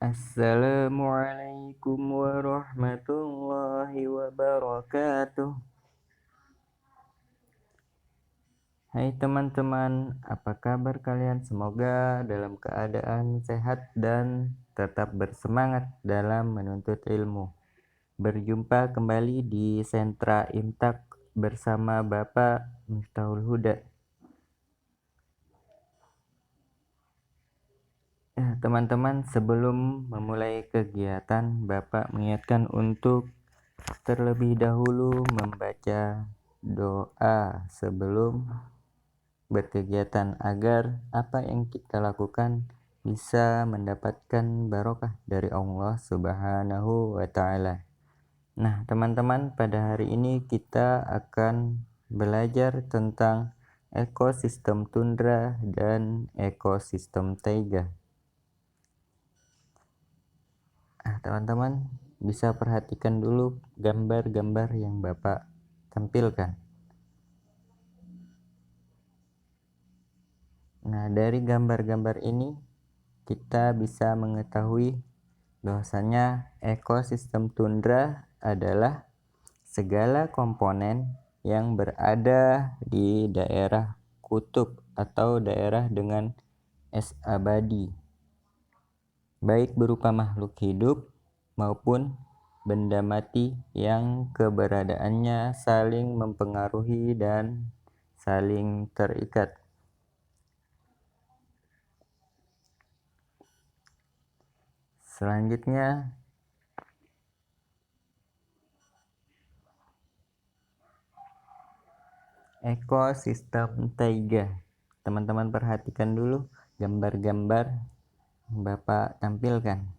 Assalamualaikum warahmatullahi wabarakatuh. Hai teman-teman, apa kabar kalian? Semoga dalam keadaan sehat dan tetap bersemangat dalam menuntut ilmu. Berjumpa kembali di Sentra Imtak bersama Bapak Miftahul Huda. Teman-teman, sebelum memulai kegiatan, Bapak mengingatkan untuk terlebih dahulu membaca doa sebelum berkegiatan agar apa yang kita lakukan bisa mendapatkan barokah dari Allah Subhanahu wa taala. Nah, teman-teman, pada hari ini kita akan belajar tentang ekosistem tundra dan ekosistem taiga. Teman-teman bisa perhatikan dulu gambar-gambar yang Bapak tampilkan. Nah, dari gambar-gambar ini kita bisa mengetahui bahwasanya ekosistem tundra adalah segala komponen yang berada di daerah kutub atau daerah dengan es abadi, baik berupa makhluk hidup maupun benda mati yang keberadaannya saling mempengaruhi dan saling terikat. Selanjutnya, ekosistem taiga. Teman-teman perhatikan dulu gambar-gambar yang Bapak tampilkan.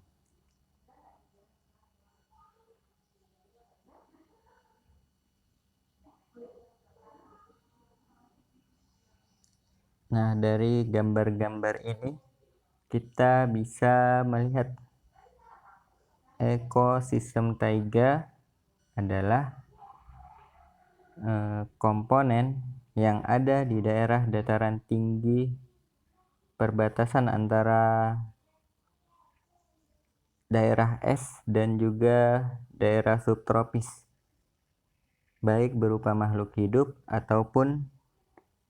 Nah, dari gambar-gambar ini kita bisa melihat ekosistem taiga adalah komponen yang ada di daerah dataran tinggi perbatasan antara daerah es dan juga daerah subtropis, baik berupa makhluk hidup ataupun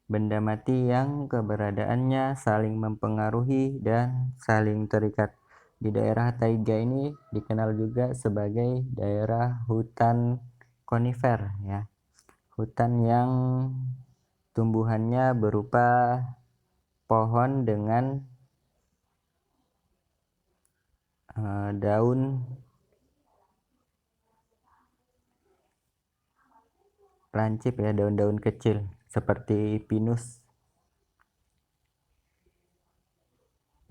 benda mati yang keberadaannya saling mempengaruhi dan saling terikat. Di daerah taiga ini dikenal juga sebagai daerah hutan konifer, ya. Hutan yang tumbuhannya berupa pohon dengan daun lancip, ya, daun-daun kecil seperti pinus.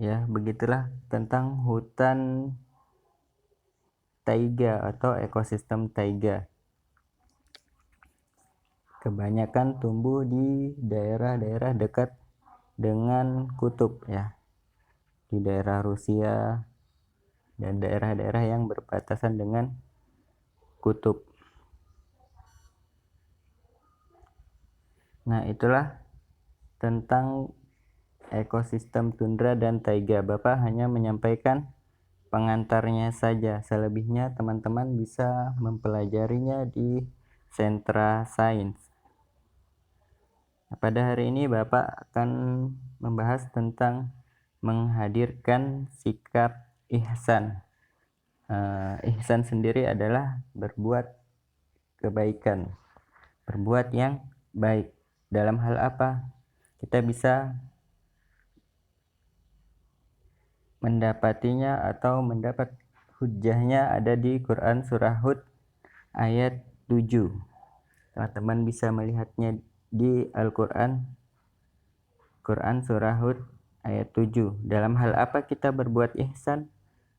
Ya, begitulah tentang hutan taiga atau ekosistem taiga. Kebanyakan tumbuh di daerah-daerah dekat dengan kutub, ya, di daerah Rusia dan daerah-daerah yang berbatasan dengan kutub. Nah, itulah tentang ekosistem tundra dan taiga. Bapak hanya menyampaikan pengantarnya saja. Selebihnya teman-teman bisa mempelajarinya di sentra sains. Pada hari ini Bapak akan membahas tentang menghadirkan sikap ihsan. Ihsan sendiri adalah berbuat kebaikan, berbuat yang baik. Dalam hal apa? Kita bisa mendapatinya atau mendapat hujahnya ada di Quran surah Hud ayat 7. Teman-teman bisa melihatnya di Al-Quran surah Hud ayat 7. Dalam hal apa kita berbuat ihsan?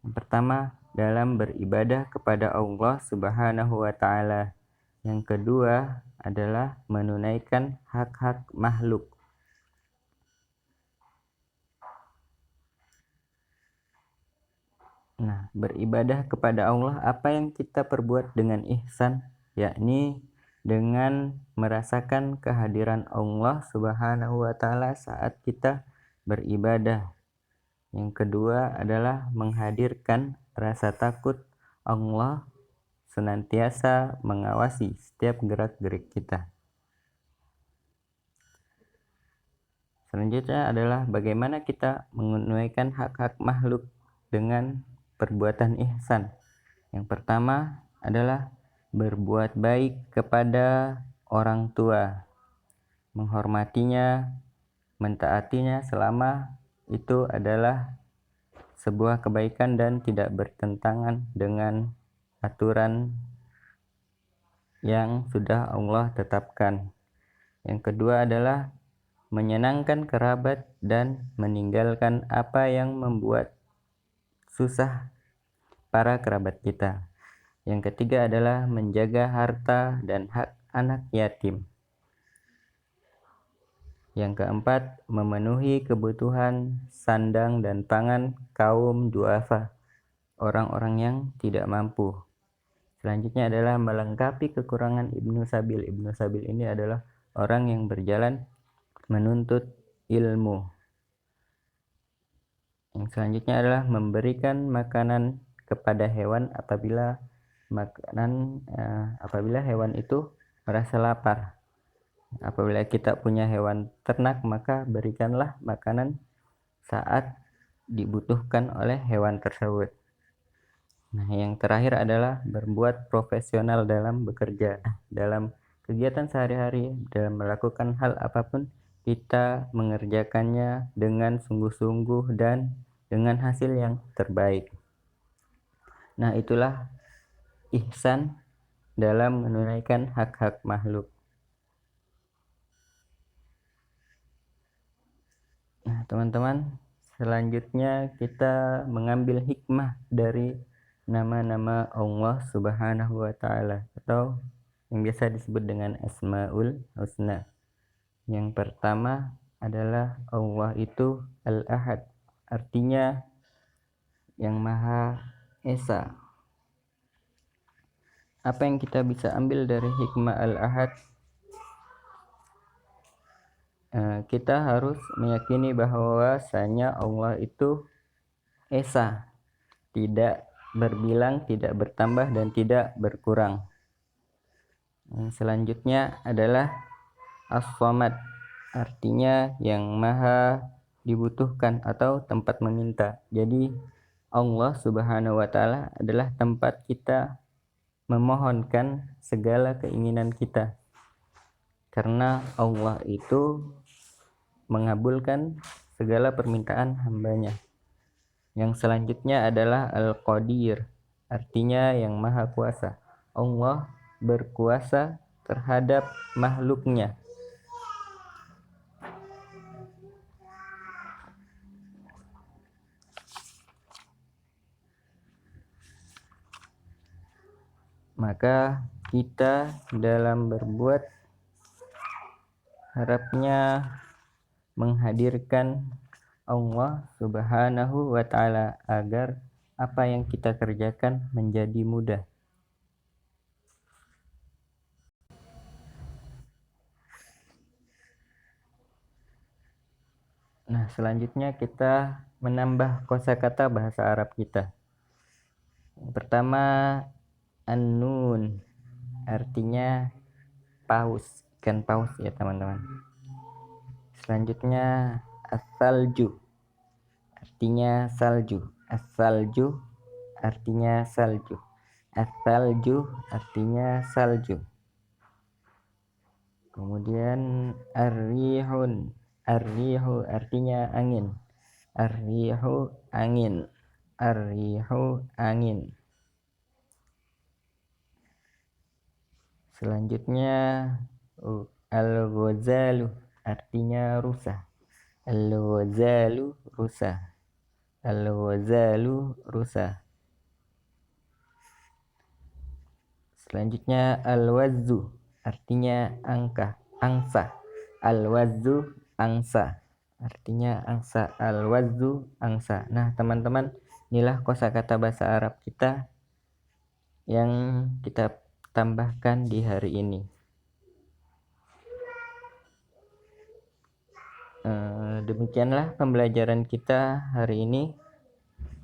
Yang pertama, dalam beribadah kepada Allah Subhanahu wa taala. Yang kedua adalah menunaikan hak-hak makhluk. Nah, beribadah kepada Allah, apa yang kita perbuat dengan ihsan? Yakni dengan merasakan kehadiran Allah Subhanahu wa taala saat kita beribadah. Yang kedua adalah menghadirkan rasa takut Allah senantiasa mengawasi setiap gerak-gerik kita. Selanjutnya adalah bagaimana kita menunaikan hak-hak makhluk dengan perbuatan ihsan. Yang pertama adalah berbuat baik kepada orang tua, menghormatinya, mentaatinya selama itu adalah sebuah kebaikan dan tidak bertentangan dengan aturan yang sudah Allah tetapkan. Yang kedua adalah menyenangkan kerabat dan meninggalkan apa yang membuat susah para kerabat kita. Yang ketiga adalah menjaga harta dan hak anak yatim. Yang keempat, memenuhi kebutuhan sandang dan pangan kaum duafa, orang-orang yang tidak mampu. Selanjutnya adalah melengkapi kekurangan Ibnu Sabil. Ibnu Sabil ini adalah orang yang berjalan menuntut ilmu. Yang selanjutnya adalah memberikan makanan kepada hewan apabila hewan itu merasa lapar. Apabila kita punya hewan ternak, maka berikanlah makanan saat dibutuhkan oleh hewan tersebut. Nah, yang terakhir adalah berbuat profesional dalam bekerja. Dalam kegiatan sehari-hari, dalam melakukan hal apapun, kita mengerjakannya dengan sungguh-sungguh dan dengan hasil yang terbaik. Nah, itulah ihsan dalam menunaikan hak-hak makhluk. Nah, teman-teman, selanjutnya kita mengambil hikmah dari nama-nama Allah Subhanahu wa Ta'ala, atau yang biasa disebut dengan Asmaul Husna. Yang pertama adalah Allah itu Al-Ahad, artinya yang Maha Esa. Apa yang kita bisa ambil dari hikmah Al-Ahad? Kita harus meyakini bahwasanya Allah itu Esa, tidak berbilang, tidak bertambah, dan tidak berkurang. Yang selanjutnya adalah As-Samad, artinya yang maha dibutuhkan atau tempat meminta. Jadi Allah Subhanahu wa Ta'ala adalah tempat kita memohonkan segala keinginan kita, karena Allah itu mengabulkan segala permintaan hambanya. Yang selanjutnya adalah Al-Qadir, artinya yang maha kuasa. Allah berkuasa terhadap makhluknya. Maka kita dalam berbuat harapnya menghadirkan Allah Subhanahu wa Ta'ala agar apa yang kita kerjakan menjadi mudah. Nah, selanjutnya kita menambah kosakata bahasa Arab kita. Yang pertama, An-Nun, artinya paus, ikan paus ya teman-teman. Selanjutnya As-Salju, artinya salju. As-Salju artinya salju. As-Salju artinya salju. Kemudian Ar-Rihun, Ar-Rihu artinya angin. Ar-Rihu angin. Ar-Rihu angin. Selanjutnya Al-Ghazalu, artinya rusa. Al-Ghazalu rusa. Al-Ghazalu rusa. Selanjutnya Al-Wazzu, artinya angsa. Al-Wazzu angsa, artinya angsa. Al-Wazzu angsa. Nah, teman-teman, inilah kosakata bahasa Arab kita yang kita tambahkan di hari ini. Demikianlah pembelajaran kita hari ini.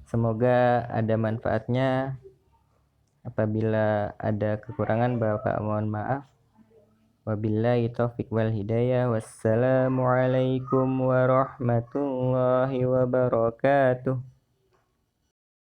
Semoga ada manfaatnya. Apabila ada kekurangan, Bapak mohon maaf. Wabillahi taufiq wal hidayah. Wassalamualaikum warahmatullahi wabarakatuh.